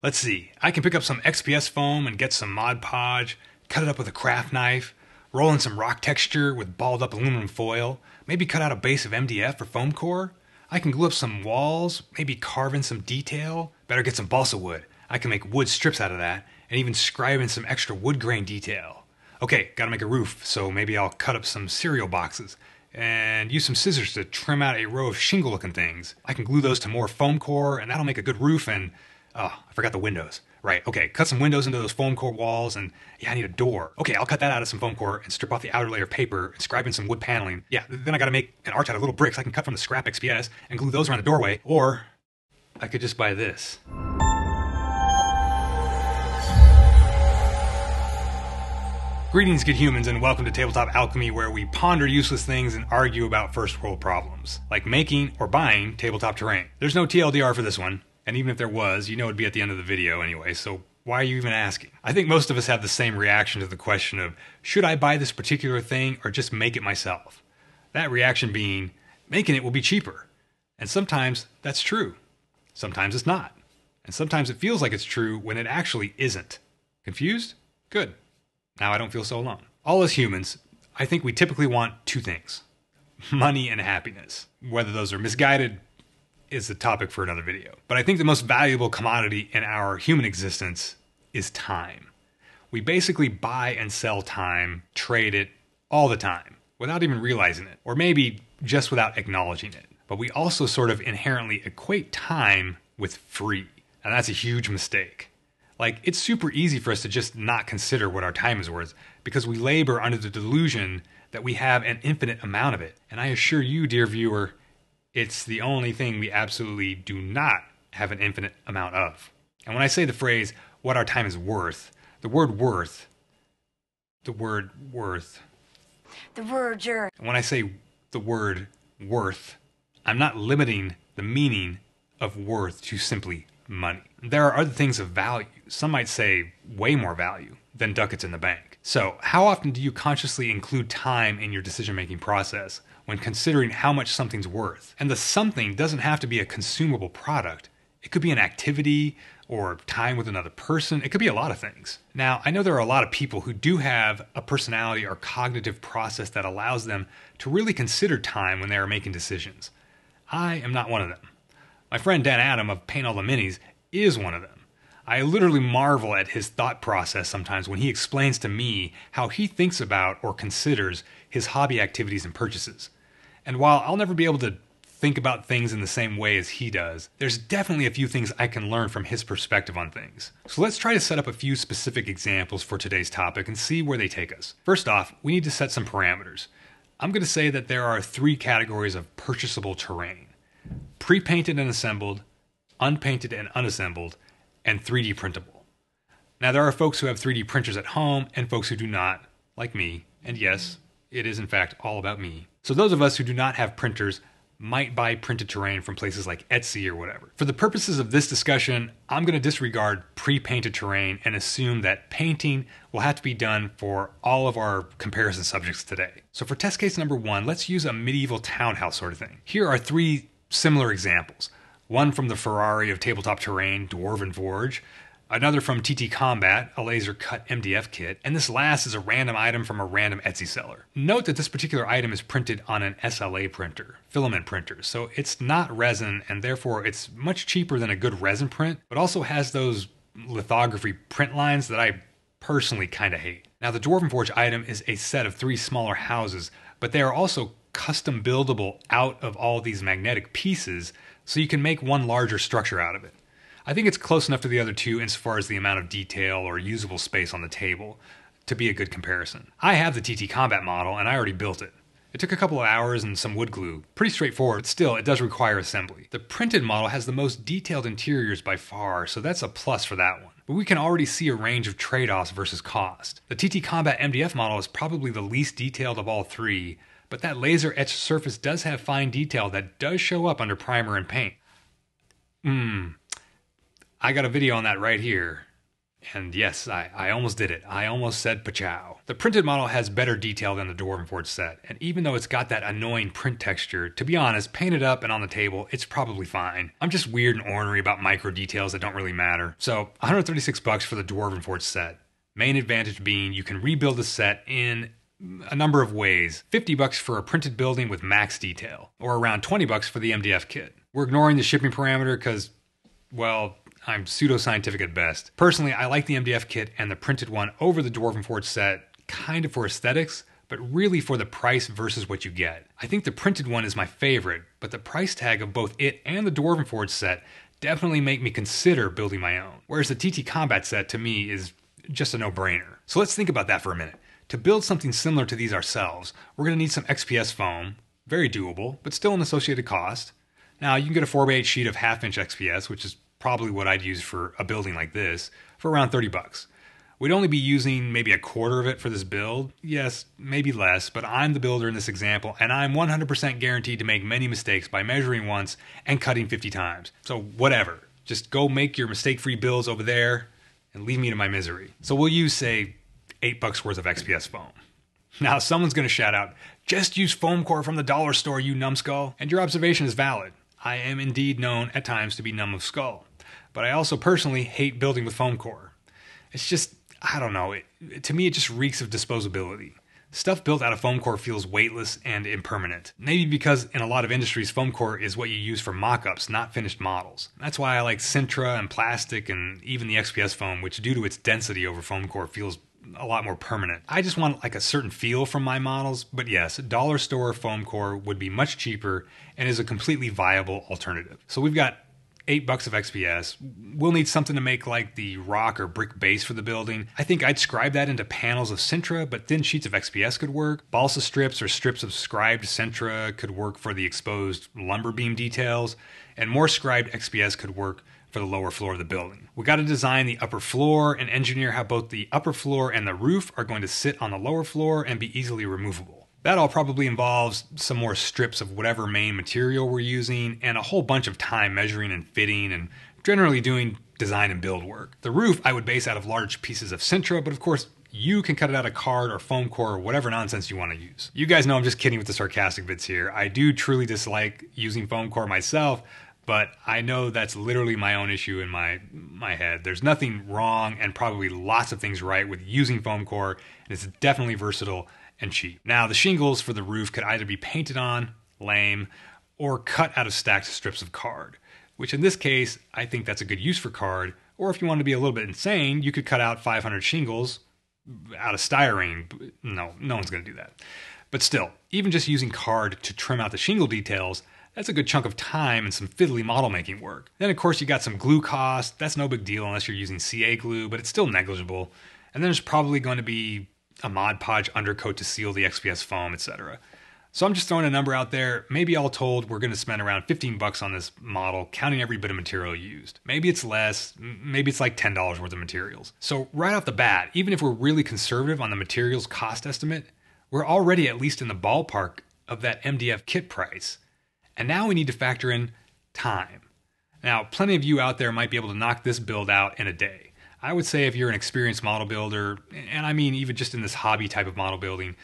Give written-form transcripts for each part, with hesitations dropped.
Let's see, I can pick up some XPS foam and get some Mod Podge, cut it up with a craft knife, roll in some rock texture with balled up aluminum foil, maybe cut out a base of MDF or foam core. I can glue up some walls, maybe carve in some detail. Better get some balsa wood. I can make wood strips out of that, and even scribe in some extra wood grain detail. Okay, gotta make a roof, so maybe I'll cut up some cereal boxes and use some scissors to trim out a row of shingle looking things. I can glue those to more foam core, and that'll make a good roof. And oh, I forgot the windows. Right, okay, cut some windows into those foam core walls, and yeah, I need a door. Okay, I'll cut that out of some foam core and strip off the outer layer of paper and scribe in some wood paneling. Yeah, then I gotta make an arch out of little bricks I can cut from the scrap XPS and glue those around the doorway. Or I could just buy this. Greetings, good humans, and welcome to Tabletop Alchemy, where we ponder useless things and argue about first world problems, like making or buying tabletop terrain. There's no TLDR for this one. And even if there was, you know it'd be at the end of the video anyway, so why are you even asking? I think most of us have the same reaction to the question of, should I buy this particular thing or just make it myself? That reaction being, making it will be cheaper. And sometimes that's true. Sometimes it's not. And sometimes it feels like it's true when it actually isn't. Confused? Good. Now I don't feel so alone. All as humans, I think we typically want two things. Money and happiness. Whether those are misguided is a topic for another video. But I think the most valuable commodity in our human existence is time. We basically buy and sell time, trade it all the time, without even realizing it, or maybe just without acknowledging it. But we also sort of inherently equate time with free, and that's a huge mistake. Like, it's super easy for us to just not consider what our time is worth because we labor under the delusion that we have an infinite amount of it. And I assure you, dear viewer, it's the only thing we absolutely do not have an infinite amount of. And when I say the phrase, what our time is worth, the word worth. And when I say the word worth, I'm not limiting the meaning of worth to simply money. There are other things of value, some might say way more value, than ducats in the bank. So how often do you consciously include time in your decision-making process when considering how much something's worth? And the something doesn't have to be a consumable product. It could be an activity or time with another person. It could be a lot of things. Now, I know there are a lot of people who do have a personality or cognitive process that allows them to really consider time when they are making decisions. I am not one of them. My friend Dan Adam of Paint All the Minis is one of them. I literally marvel at his thought process sometimes when he explains to me how he thinks about or considers his hobby activities and purchases. And while I'll never be able to think about things in the same way as he does, there's definitely a few things I can learn from his perspective on things. So let's try to set up a few specific examples for today's topic and see where they take us. First off, we need to set some parameters. I'm going to say that there are three categories of purchasable terrain: pre-painted and assembled, unpainted and unassembled, and 3D printable. Now, there are folks who have 3D printers at home and folks who do not, like me, and yes, it is in fact all about me. So those of us who do not have printers might buy printed terrain from places like Etsy or whatever. For the purposes of this discussion, I'm going to disregard pre-painted terrain and assume that painting will have to be done for all of our comparison subjects today. So for test case number one, let's use a medieval townhouse sort of thing. Here are three similar examples. One from the Ferrari of tabletop terrain, Dwarven Forge, another from TTCombat, a laser cut MDF kit, and this last is a random item from a random Etsy seller. Note that this particular item is printed on an SLA printer, filament printer, so it's not resin, and therefore it's much cheaper than a good resin print, but also has those lithography print lines that I personally kind of hate. Now, the Dwarven Forge item is a set of three smaller houses, but they are also custom buildable out of all these magnetic pieces, so you can make one larger structure out of it. I think it's close enough to the other two insofar as the amount of detail or usable space on the table to be a good comparison. I have the TTCombat model and I already built it. It took a couple of hours and some wood glue. Pretty straightforward, but still it does require assembly. The printed model has the most detailed interiors by far, so that's a plus for that one. But we can already see a range of trade-offs versus cost. The TTCombat MDF model is probably the least detailed of all three, but that laser etched surface does have fine detail that does show up under primer and paint. I got a video on that right here. And yes, I almost did it. I almost said pachow. The printed model has better detail than the Dwarven Forge set, and even though it's got that annoying print texture, to be honest, painted up and on the table, it's probably fine. I'm just weird and ornery about micro details that don't really matter. So, $136 for the Dwarven Forge set. Main advantage being you can rebuild the set in a number of ways. $50 for a printed building with max detail, or around $20 for the MDF kit. We're ignoring the shipping parameter because, well, I'm pseudoscientific at best. Personally, I like the MDF kit and the printed one over the Dwarven Forge set, kind of for aesthetics, but really for the price versus what you get. I think the printed one is my favorite, but the price tag of both it and the Dwarven Forge set definitely make me consider building my own. Whereas the TTCombat set to me is just a no-brainer. So let's think about that for a minute. To build something similar to these ourselves, we're going to need some XPS foam, very doable, but still an associated cost. Now, you can get a 4x8 sheet of half-inch XPS, which is probably what I'd use for a building like this, for around $30. We'd only be using maybe a quarter of it for this build. Yes, maybe less, but I'm the builder in this example, and I'm 100% guaranteed to make many mistakes by measuring once and cutting 50 times. So whatever, just go make your mistake-free builds over there and leave me to my misery. So we'll use, say, $8 worth of XPS foam. Now someone's going to shout out, just use foam core from the dollar store, you numbskull. And your observation is valid. I am indeed known at times to be numb of skull. But I also personally hate building with foam core. It's just, I don't know, to me it just reeks of disposability. Stuff built out of foam core feels weightless and impermanent. Maybe because in a lot of industries foam core is what you use for mock-ups, not finished models. That's why I like Sintra and plastic and even the XPS foam, which due to its density over foam core feels a lot more permanent. I just want like a certain feel from my models, but yes, dollar store foam core would be much cheaper and is a completely viable alternative. So we've got $8 of XPS. We'll need something to make like the rock or brick base for the building. I think I'd scribe that into panels of Sintra, but thin sheets of XPS could work. Balsa strips or strips of scribed Sintra could work for the exposed lumber beam details, and more scribed XPS could work for the lower floor of the building. We got to design the upper floor and engineer how both the upper floor and the roof are going to sit on the lower floor and be easily removable. That all probably involves some more strips of whatever main material we're using and a whole bunch of time measuring and fitting and generally doing design and build work. The roof I would base out of large pieces of Sintra, but of course you can cut it out of card or foam core or whatever nonsense you want to use. You guys know I'm just kidding with the sarcastic bits here. I do truly dislike using foam core myself, but I know that's literally my own issue in my head. There's nothing wrong and probably lots of things right with using foam core, and it's definitely versatile and cheap. Now, the shingles for the roof could either be painted on, lame, or cut out of stacked strips of card, which in this case, I think that's a good use for card, or if you want to be a little bit insane, you could cut out 500 shingles out of styrene. No one's going to do that. But still, even just using card to trim out the shingle details, that's a good chunk of time and some fiddly model making work. Then of course you got some glue cost. That's no big deal unless you're using CA glue, but it's still negligible. And then there's probably going to be a Mod Podge undercoat to seal the XPS foam, etc. So I'm just throwing a number out there. Maybe all told, we're going to spend around $15 on this model, counting every bit of material used. Maybe it's less, maybe it's like $10 worth of materials. So right off the bat, even if we're really conservative on the materials cost estimate, we're already at least in the ballpark of that MDF kit price. And now we need to factor in time. Now, plenty of you out there might be able to knock this build out in a day. I would say if you're an experienced model builder, and I mean even just in this hobby type of model building,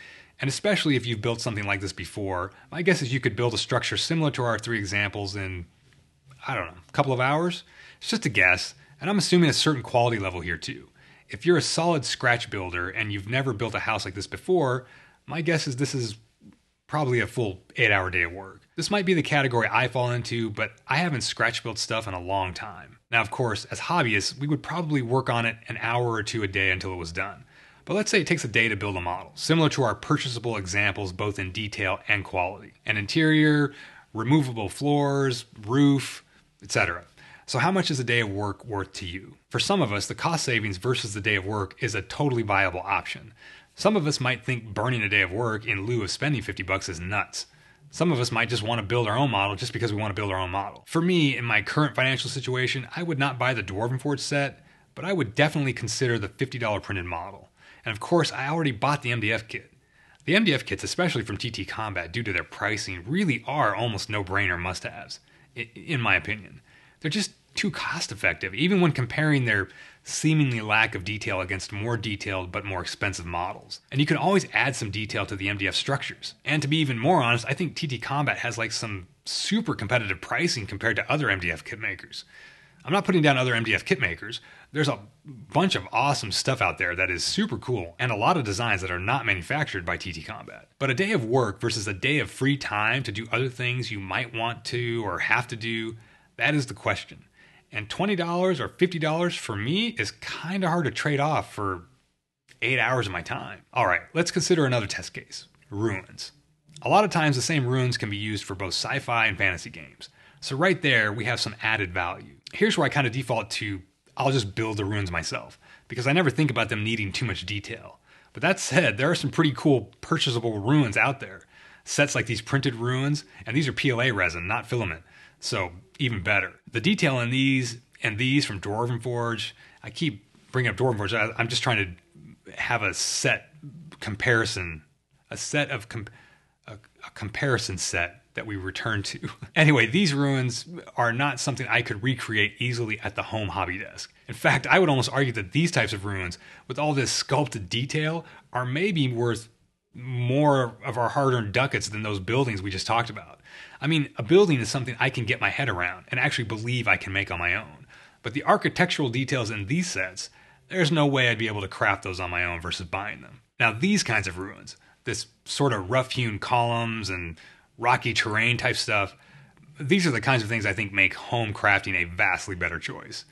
and especially if you've built something like this before, my guess is you could build a structure similar to our 3 examples in, I don't know, a couple of hours? It's just a guess, and I'm assuming a certain quality level here too. If you're a solid scratch builder and you've never built a house like this before, my guess is this is probably a full 8-hour day of work. This might be the category I fall into, but I haven't scratch built stuff in a long time. Now, of course, as hobbyists, we would probably work on it an hour or 2 a day until it was done. But let's say it takes a day to build a model, similar to our purchasable examples both in detail and quality. An interior, removable floors, roof, etc. So how much is a day of work worth to you? For some of us, the cost savings versus the day of work is a totally viable option. Some of us might think burning a day of work in lieu of spending $50 is nuts. Some of us might just want to build our own model just because we want to build our own model. For me, in my current financial situation, I would not buy the Dwarven Forge set, but I would definitely consider the $50 printed model. And of course, I already bought the MDF kit. The MDF kits, especially from TTCombat, due to their pricing, really are almost no-brainer must-haves, in my opinion. They're just too cost effective, even when comparing their seemingly lack of detail against more detailed but more expensive models. And you can always add some detail to the MDF structures. And to be even more honest, I think TTCombat has like some super competitive pricing compared to other MDF kit makers. I'm not putting down other MDF kit makers. There's a bunch of awesome stuff out there that is super cool, and a lot of designs that are not manufactured by TTCombat. But a day of work versus a day of free time to do other things you might want to or have to do, that is the question. And $20 or $50 for me is kind of hard to trade off for 8 hours of my time. All right, let's consider another test case, ruins. A lot of times the same runes can be used for both sci-fi and fantasy games. So right there, we have some added value. Here's where I kind of default to, I'll just build the runes myself, because I never think about them needing too much detail. But that said, there are some pretty cool purchasable runes out there. Sets like these printed runes, and these are PLA resin, not filament. So even better. The detail in these and these from Dwarven Forge, I keep bringing up Dwarven Forge. I'm just trying to have a set comparison, a comparison set that we return to. Anyway, these ruins are not something I could recreate easily at the home hobby desk. In fact, I would almost argue that these types of ruins, with all this sculpted detail, are maybe worth more of our hard-earned ducats than those buildings we just talked about. I mean, a building is something I can get my head around and actually believe I can make on my own. But the architectural details in these sets, there's no way I'd be able to craft those on my own versus buying them. Now, these kinds of ruins, this sort of rough-hewn columns and rocky terrain type stuff, these are the kinds of things I think make home crafting a vastly better choice.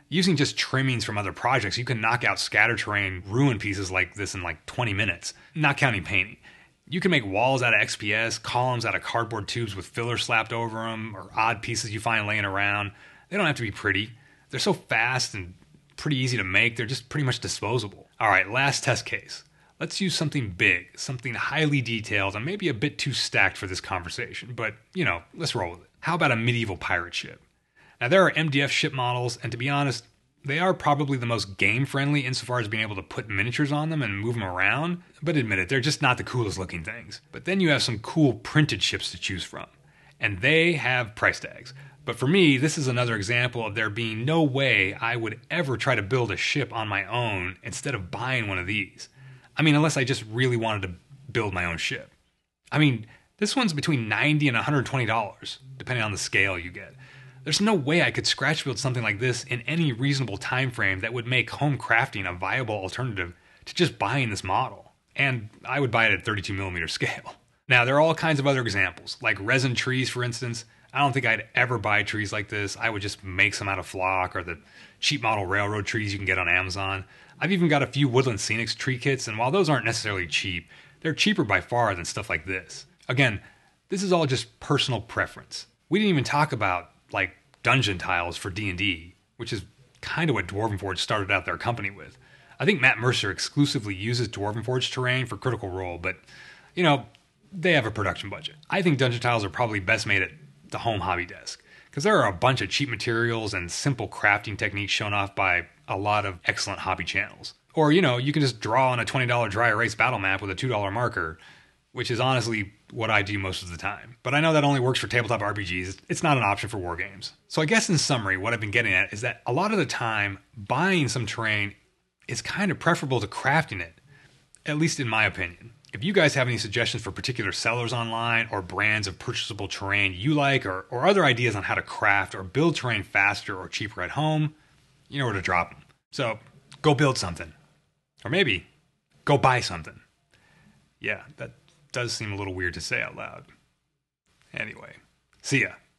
Using just trimmings from other projects, you can knock out scatter terrain ruin pieces like this in like 20 minutes, not counting painting. You can make walls out of XPS, columns out of cardboard tubes with filler slapped over them, or odd pieces you find laying around. They don't have to be pretty. They're so fast and pretty easy to make, they're just pretty much disposable. All right, last test case. Let's use something big, something highly detailed, and maybe a bit too stacked for this conversation, but, you know, let's roll with it. How about a medieval pirate ship? Now, there are MDF ship models, and to be honest, they are probably the most game-friendly insofar as being able to put miniatures on them and move them around, but admit it, they're just not the coolest looking things. But then you have some cool printed ships to choose from, and they have price tags. But for me, this is another example of there being no way I would ever try to build a ship on my own instead of buying one of these. I mean, unless I just really wanted to build my own ship. I mean, this one's between $90 and $120, depending on the scale you get. There's no way I could scratch build something like this in any reasonable time frame that would make home crafting a viable alternative to just buying this model. And I would buy it at 32mm scale. Now, there are all kinds of other examples, like resin trees, for instance. I don't think I'd ever buy trees like this. I would just make some out of flock or the cheap model railroad trees you can get on Amazon. I've even got a few Woodland Scenics tree kits, and while those aren't necessarily cheap, they're cheaper by far than stuff like this. Again, this is all just personal preference. We didn't even talk about, like, dungeon tiles for D&D, which is kind of what Dwarven Forge started out their company with. I think Matt Mercer exclusively uses Dwarven Forge terrain for Critical Role, but, you know, they have a production budget. I think dungeon tiles are probably best made at the home hobby desk, because there are a bunch of cheap materials and simple crafting techniques shown off by a lot of excellent hobby channels. Or, you know, you can just draw on a $20 dry erase battle map with a $2 marker, which is honestly what I do most of the time. But I know that only works for tabletop RPGs. It's not an option for wargames. So I guess in summary, what I've been getting at is that a lot of the time, buying some terrain is kind of preferable to crafting it, at least in my opinion. If you guys have any suggestions for particular sellers online or brands of purchasable terrain you like, or other ideas on how to craft or build terrain faster or cheaper at home, you know where to drop them. So go build something. Or maybe go buy something. Yeah, that does seem a little weird to say out loud. Anyway, see ya.